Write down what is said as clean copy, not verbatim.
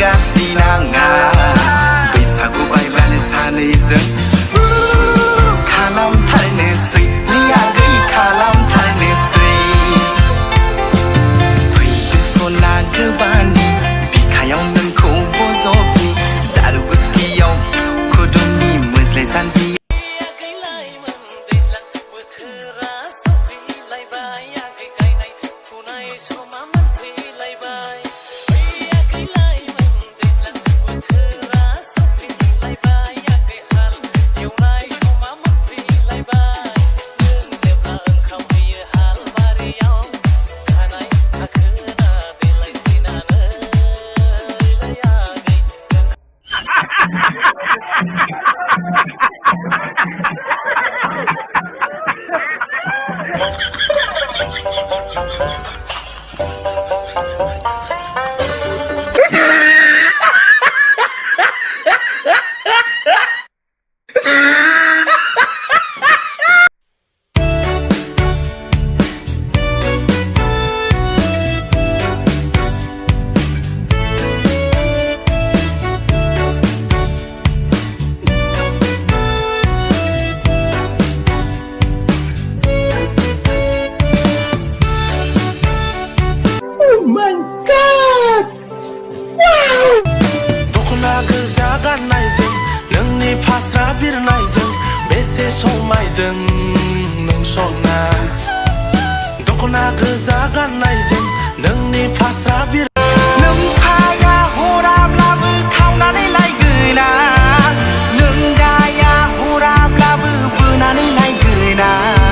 सिनाङा बैसागु बायब्लानो सानैजों खालामथारनोसै आगै खालामथारनोसै फैदो सना गोबानि बिखायाव नोंखौ बजबनि जारु गुस्थियाव खुदुमनि मोज्लाय जानजि नोंनि फास्रा बिरनायजों बेसे समायदों नों सना दख'ना गोजा गाननायजों